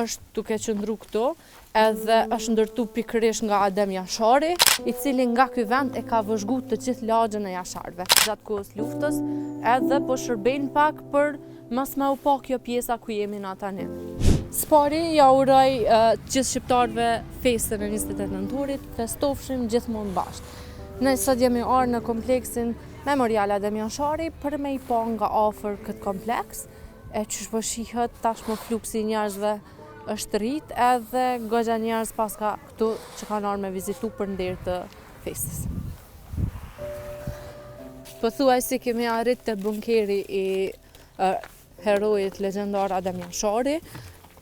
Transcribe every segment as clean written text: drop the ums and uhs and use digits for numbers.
është duke qëndru këtu, edhe është ndërtu pikërisht nga Adem Jashari, i cili nga ky vend e ka vëzhgu të gjithë lagjën e jasharëve. Gjatë kohës luftës, edhe po shërbejnë pak për mos me u pa kjo pjesa ku jemi na tani. Spari ja uroj gjithë shqiptarëve festën e 28 nëntorit, festofshim gjithmonë bashkë. Ne sot jemi ardhur në kompleksin Memorial Adem Jashari për me i pa nga afër këtë kompleks, e qysh po shihet tashmë fluksi i njerëzve është rrit, edhe goxha njerëz paska këtu që kanë ardhur me vizitu për nder të festës. Pothuajse kemi arrit te bunkeri i herojit legjendar Adem Jashari.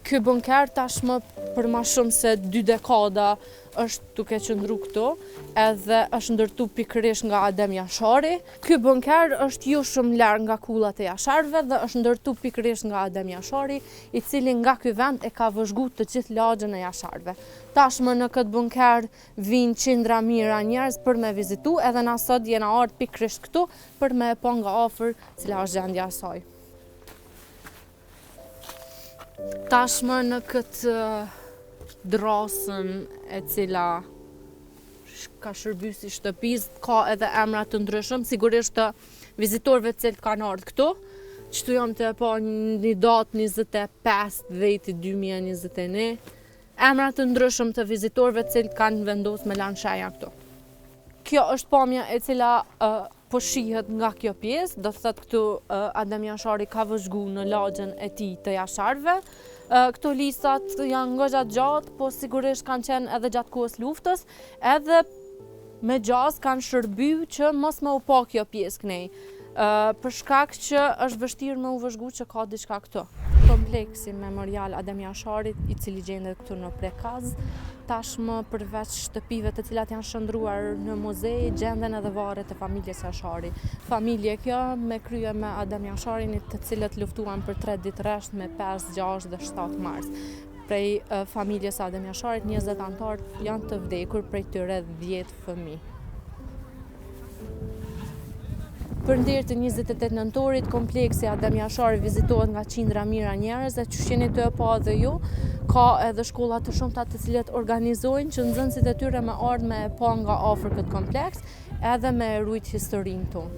Ky bunker tashmë për ma shumë se 2 dekada është duke qëndru këtu, edhe është ndërtu pikërisht nga Adem Jashari. Ky bunker është jo shumë larg nga kullat e jasharëve dhe është ndërtu pikërisht nga Adem Jashari, i cili nga ky vend e ka vëzhgu të gjithë lagjën e jasharëve. Tashmë në këtë bunker vinë qindra mijëra njerëz për me vizitu, edhe na sot jena ardhur pikërisht këtu për me pa nga afër cila është gjendja e saj. Tashmë në këtë drasën e cila ka shërby si shtëpis, ka edhe emra të ndryshëm, sigurisht të vizitorëve të cilët kanë ardhur këtu. Qëtu jam të pa një datë 25/10/2021, emra të ndryshëm të vizitorëve të cilët kanë vendosur me lanë shenja këtu. Kjo është pamja e cila po shihet nga kjo pjesë, do të thotë këtu Adem Jashari ka vëzhgu në lagjën e tij të jasharëve. Këto listat janë goxha gjatë, po sigurisht kanë qenë edhe gjatë kohës luftës, edhe me gjasë kanë shërbyer që mos me u pa kjo pjesë kënej. Për shkak që është vështirë me u vëzhgu që ka diçka këtu. Kompleksi Memorial Adem Jasharit, i cili gjendet këtu në Prekaz, tashmë përveç shtëpive të cilat janë shndruar në muzej, gjenden edhe varret e familjes Jashari. Familje kjo me krye me Adem Jasharin, të cilët luftuan për 3 ditë rresht me 5, 6 dhe 7 mars. Prej familjes Adem Jasharit, 20 anëtar janë të vdekur, prej tyre 10 fëmijë. Për nder të 28 nëntorit, kompleksi Adem Jashari vizitohet nga qindra mijëra njerëz, dhe që jeni të e pa dhe ju, ka edhe shkolla të shumta të cilat organizojnë që nxënësit e tyre me ardhë me pa nga afër këtë kompleks, edhe me rujt historinë tonë.